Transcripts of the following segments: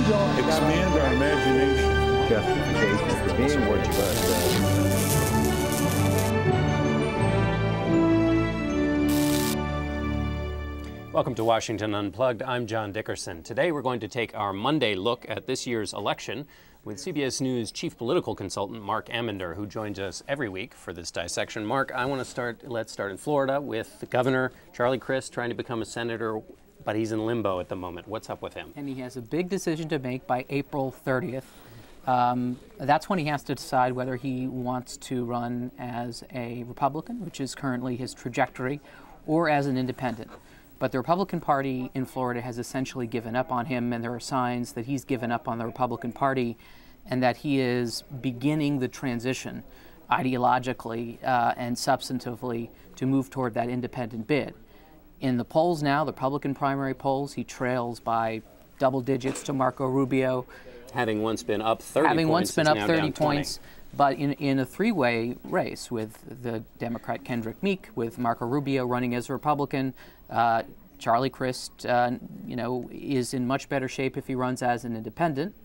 Expand our imagination. Justification for being worthless. Welcome to Washington Unplugged. I'm John Dickerson. Today we're going to take our Monday look at this year's election with CBS News chief political consultant Marc Ambinder, who joins us every week for this dissection. Marc, let's start in Florida with the governor, Charlie Crist, trying to become a senator, but he's in limbo at the moment. What's up with him? And he has a big decision to make by April 30th. That's when he has to decide whether he wants to run as a Republican, which is currently his trajectory, or as an independent. But the Republican Party in Florida has essentially given up on him, and there are signs that he's given up on the Republican Party and that he is beginning the transition ideologically and substantively to move toward that independent bid. In the polls now, the Republican primary polls, he trails by double digits to Marco Rubio. Having once been up 30 points. But in a three-way race with the Democrat Kendrick Meek, with Marco Rubio running as a Republican, Charlie Crist, is in much better shape if he runs as an independent.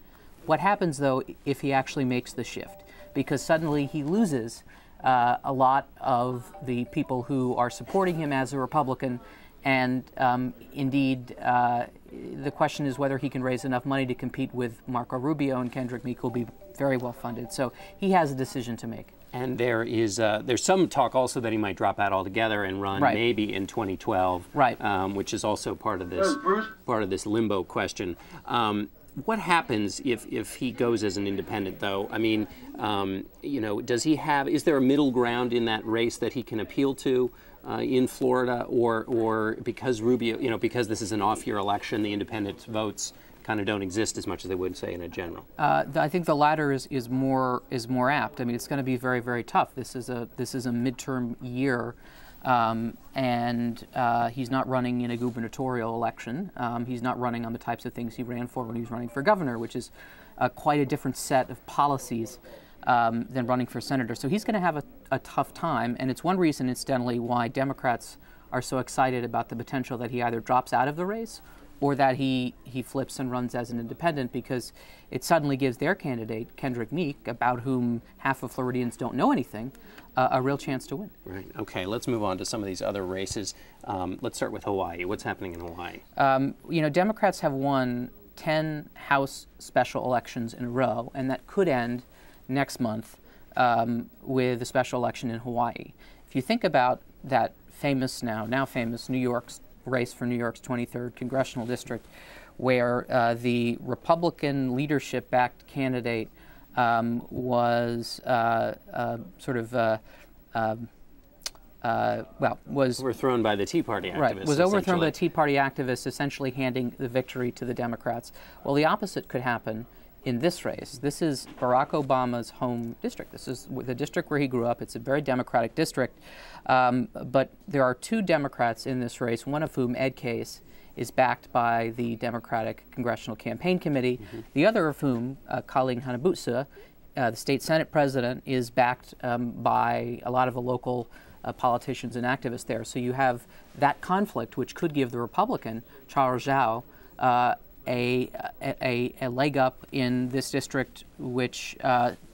What happens, though, if he actually makes the shift? Because suddenly he loses a lot of the people who are supporting him as a Republican, and indeed, the question is whether he can raise enough money to compete with Marco Rubio, and Kendrick Meek will be very well funded. So he has a decision to make. And there's some talk also that he might drop out altogether and run maybe in 2012, which is also part of this limbo question. What happens if he goes as an independent, though? I mean, is there a middle ground in that race that he can appeal to in Florida, or because Rubio, because this is an off-year election, the independent votes kind of don't exist as much as they would, say, in a general? I think the latter is more apt. I mean, it's going to be very, very tough. This is a midterm year, and he's not running in a gubernatorial election. He's not running on the types of things he ran for when he was running for governor, which is quite a different set of policies than running for senator. So he's going to have a tough time, and it's one reason, incidentally, why Democrats are so excited about the potential that he either drops out of the race or that he flips and runs as an independent, because it suddenly gives their candidate, Kendrick Meek, about whom half of Floridians don't know anything, a real chance to win. Right. Okay, let's move on to some of these other races. Let's start with Hawaii. What's happening in Hawaii? Democrats have won 10 House special elections in a row, and that could end next month with a special election in Hawaii. If you think about that now famous New York's race for New York's 23rd congressional district, where the Republican leadership-backed candidate was overthrown by the Tea Party activists. Right, was overthrown by the Tea Party activists, essentially handing the victory to the Democrats. Well, the opposite could happen in this race. This is Barack Obama's home district. This is the district where he grew up. It's a very Democratic district. But there are two Democrats in this race, one of whom, Ed Case, is backed by the Democratic Congressional Campaign Committee. The other of whom, Colleen Hanabusa, the state Senate president, is backed by a lot of the local politicians and activists there. So you have that conflict, which could give the Republican, Charles Zhao, a leg up in this district, which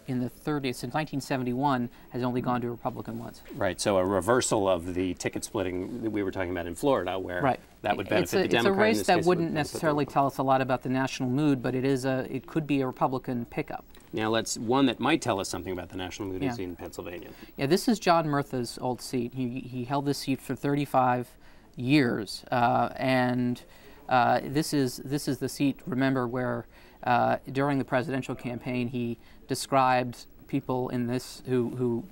in the 30s, since 1971, has only gone to Republican once. Right, so a reversal of the ticket splitting that we were talking about in Florida, where that would benefit the Democrat. It's a race that wouldn't necessarily tell us a lot about the national mood, but it could be a Republican pickup. Now, one that might tell us something about the national mood is in Pennsylvania. Yeah, this is John Murtha's old seat. He held this seat for 35 years, and this is the seat, remember, where during the presidential campaign he described people in this who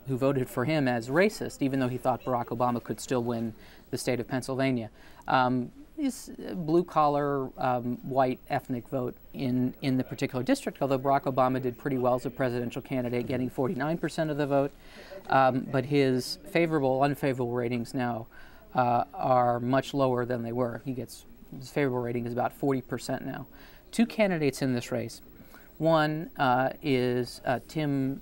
voted for him as racist, even though he thought Barack Obama could still win the state of Pennsylvania. Is blue-collar, white ethnic vote in the particular district, although Barack Obama did pretty well as a presidential candidate, getting 49% of the vote. But his favorable, unfavorable ratings now are much lower than they were. His favorable rating is about 40% now. Two candidates in this race. One is Tim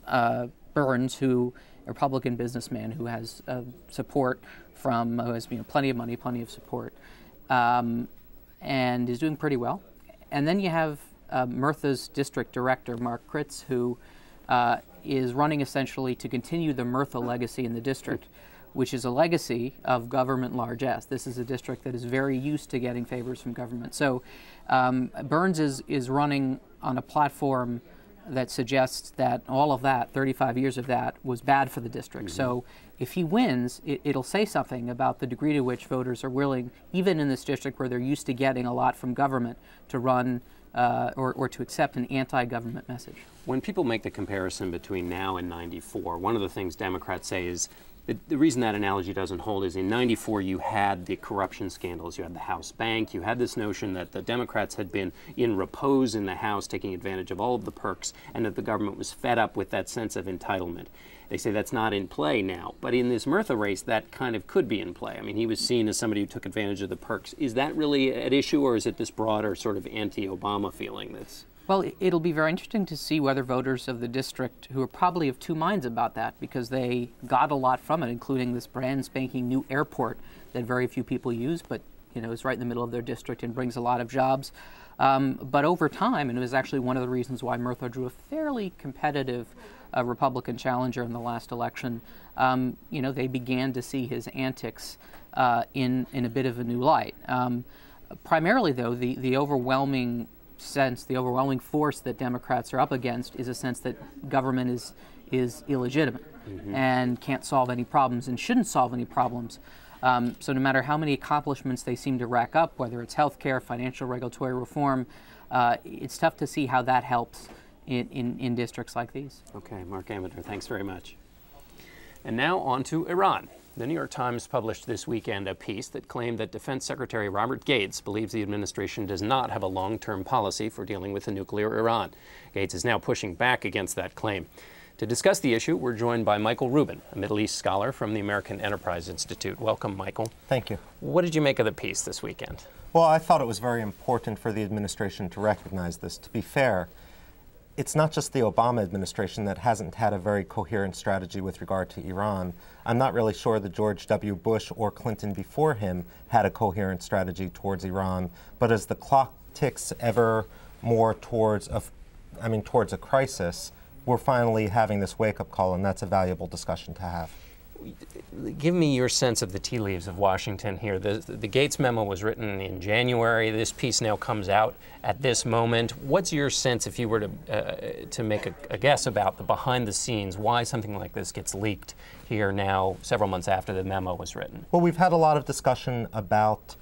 Burns, a Republican businessman who has support who has plenty of money, plenty of support, and is doing pretty well. And then you have Murtha's district director, Mark Crist, who is running essentially to continue the Murtha legacy in the district, which is a legacy of government largesse. This is a district that is very used to getting favors from government. So Burns is running on a platform that suggests that all of that, 35 years of that, was bad for the district. So if he wins, it'll say something about the degree to which voters are willing, even in this district where they're used to getting a lot from government, to run or to accept an anti-government message. When people make the comparison between now and '94, one of the things Democrats say is the reason that analogy doesn't hold is in '94 you had the corruption scandals, you had the House Bank, you had this notion that the Democrats had been in repose in the House taking advantage of all of the perks and that the government was fed up with that sense of entitlement. They say that's not in play now, but in this Murtha race that kind of could be in play. I mean, he was seen as somebody who took advantage of the perks. Is that really at issue, or is it this broader sort of anti-Obama feeling that's... Well, it'll be very interesting to see whether voters of the district, who are probably of two minds about that because they got a lot from it, including this brand spanking new airport that very few people use, but is right in the middle of their district and brings a lot of jobs. But over time, and it was actually one of the reasons why Murtha drew a fairly competitive Republican challenger in the last election, they began to see his antics in a bit of a new light. Primarily, though, the overwhelming force that Democrats are up against is a sense that government is illegitimate and can't solve any problems and shouldn't solve any problems. So no matter how many accomplishments they seem to rack up, whether it's healthcare, financial regulatory reform, it's tough to see how that helps in districts like these. Okay, Marc Ambinder, thanks very much. And now on to Iran. The New York Times published this weekend a piece that claimed that Defense Secretary Robert Gates believes the administration does not have a long-term policy for dealing with the nuclear Iran. Gates is now pushing back against that claim. To discuss the issue, we're joined by Michael Rubin, a Middle East scholar from the American Enterprise Institute. Welcome, Michael. Thank you. What did you make of the piece this weekend? Well, I thought it was very important for the administration to recognize this. To be fair, it's not just the Obama administration that hasn't had a very coherent strategy with regard to Iran. I'm not really sure that George W. Bush or Clinton before him had a coherent strategy towards Iran. But as the clock ticks ever more towards a crisis, we're finally having this wake-up call, and that's a valuable discussion to have. Give me your sense of the tea leaves of Washington here. The Gates memo was written in January. This piece now comes out at this moment. What's your sense, if you were to make a guess about the behind the scenes, why something like this gets leaked here now, several months after the memo was written? Well, we've had a lot of discussion about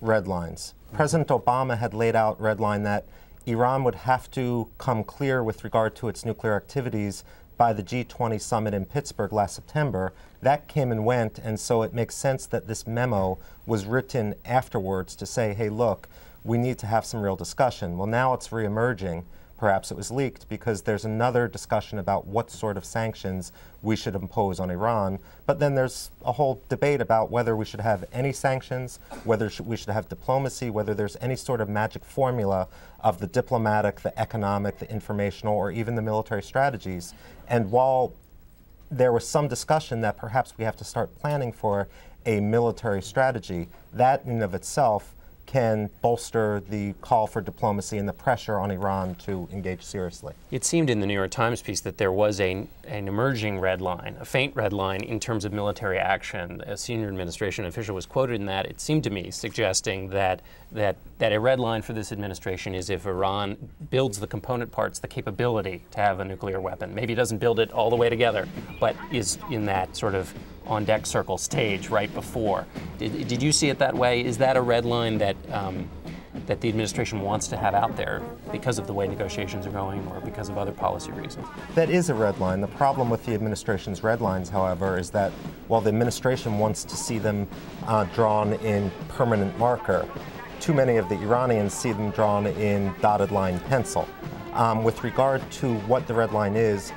red lines. President Obama had laid out red line that Iran would have to come clear with regard to its nuclear activities by the G20 summit in Pittsburgh last September. That came and went, and so it makes sense that this memo was written afterwards to say, hey, look, we need to have some real discussion. Well, now it's reemerging. Perhaps it was leaked because there's another discussion about what sort of sanctions we should impose on Iran. But then there's a whole debate about whether we should have any sanctions, whether we should have diplomacy, whether there's any sort of magic formula of the diplomatic, the economic, the informational, or even the military strategies. And while there was some discussion that perhaps we have to start planning for a military strategy, that in and of itself can bolster the call for diplomacy and the pressure on Iran to engage seriously. It seemed in the New York Times piece that there was an emerging red line, a faint red line in terms of military action. A senior administration official was quoted in that, it seemed to me, suggesting that a red line for this administration is if Iran builds the component parts, the capability to have a nuclear weapon. Maybe it doesn't build it all the way together, but is in that sort of on-deck circle stage right before. Did you see it that way? Is that a red line that that the administration wants to have out there because of the way negotiations are going or because of other policy reasons? That is a red line. The problem with the administration's red lines, however, is that while the administration wants to see them drawn in permanent marker, too many of the Iranians see them drawn in dotted line pencil. With regard to what the red line is,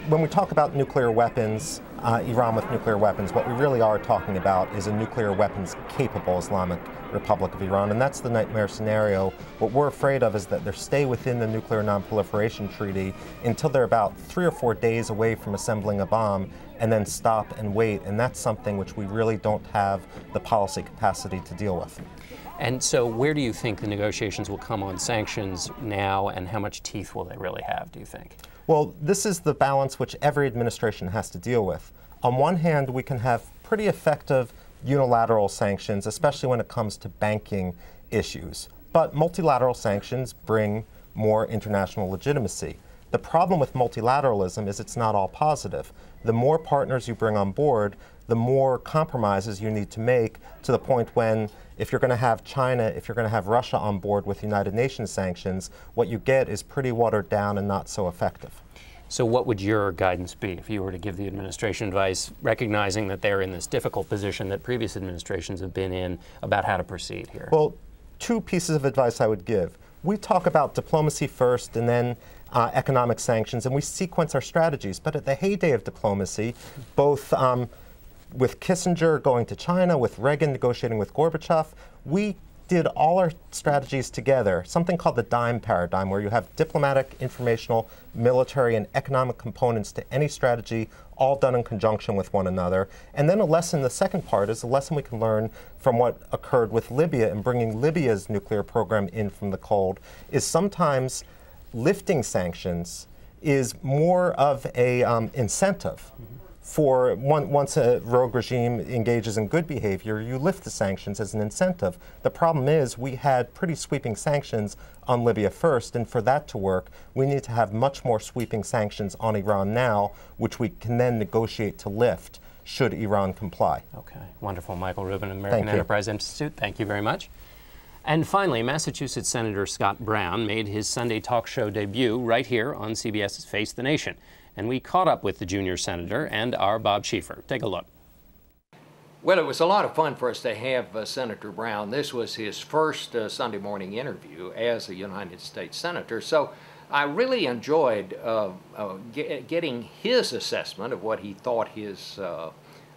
when we talk about nuclear weapons, Iran with nuclear weapons, what we really are talking about is a nuclear weapons-capable Islamic Republic of Iran, and that's the nightmare scenario. What we're afraid of is that they stay within the Nuclear Non-Proliferation Treaty until they're about 3 or 4 days away from assembling a bomb, and then stop and wait, and that's something which we really don't have the policy capacity to deal with. And so where do you think the negotiations will come on sanctions now, and how much teeth will they really have, do you think? Well, this is the balance which every administration has to deal with. On one hand, we can have pretty effective unilateral sanctions, especially when it comes to banking issues. But multilateral sanctions bring more international legitimacy. The problem with multilateralism is it's not all positive. The more partners you bring on board, the more compromises you need to make, to the point when, if you're going to have China, if you're going to have Russia on board with United Nations sanctions, what you get is pretty watered down and not so effective. So what would your guidance be if you were to give the administration advice, recognizing that they're in this difficult position that previous administrations have been in, about how to proceed here? Well, two pieces of advice I would give. We talk about diplomacy first and then economic sanctions, and we sequence our strategies. But at the heyday of diplomacy, both with Kissinger going to China, with Reagan negotiating with Gorbachev, we did all our strategies together, something called the DIME paradigm, where you have diplomatic, informational, military, and economic components to any strategy, all done in conjunction with one another. And then the second part is a lesson we can learn from what occurred with Libya and bringing Libya's nuclear program in from the cold, is sometimes lifting sanctions is more of a incentive. For once a rogue regime engages in good behavior, you lift the sanctions as an incentive. The problem is we had pretty sweeping sanctions on Libya first, and for that to work, we need to have much more sweeping sanctions on Iran now, which we can then negotiate to lift should Iran comply. Okay, wonderful. Michael Rubin of the American Enterprise Institute, thank you very much. And finally, Massachusetts Senator Scott Brown made his Sunday talk show debut right here on CBS's Face the Nation. And we caught up with the junior senator and our Bob Schieffer. Take a look. Well, it was a lot of fun for us to have Senator Brown. This was his first Sunday morning interview as a United States Senator. So I really enjoyed getting his assessment of what he thought his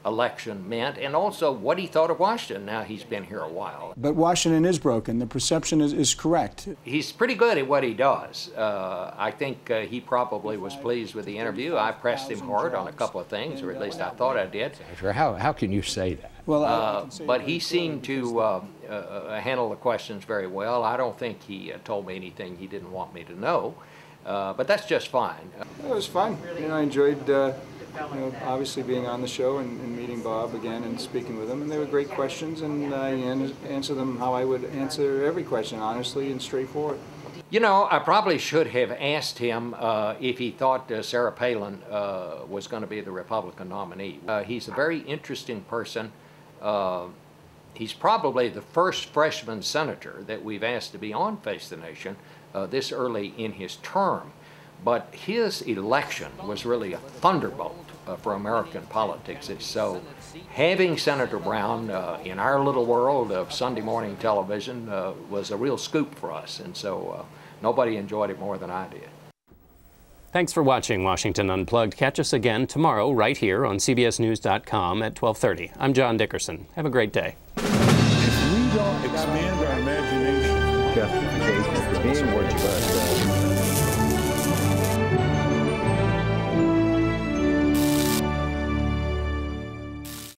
election meant, and also what he thought of Washington. Now he's been here a while. But Washington is broken. The perception is correct. He's pretty good at what he does. I think he probably was pleased with the interview. I pressed him hard on a couple of things, or at least I thought I did. How can you say that? Well, but he seemed to handle the questions very well. I don't think he told me anything he didn't want me to know, but that's just fine. It was fun. I enjoyed obviously being on the show and meeting Bob again and speaking with him, and they were great questions, and I answered them how I would answer every question, honestly and straightforward. You know, I probably should have asked him if he thought Sarah Palin was going to be the Republican nominee. He's a very interesting person. He's probably the first freshman senator that we've asked to be on Face the Nation this early in his term. But his election was really a thunderbolt for American politics. So having Senator Brown in our little world of Sunday morning television was a real scoop for us. And so nobody enjoyed it more than I did. Thanks for watching Washington Unplugged. Catch us again tomorrow right here on CBSNews.com at 12:30. I'm John Dickerson. Have a great day. If we don't expand our imagination, Justification for being what you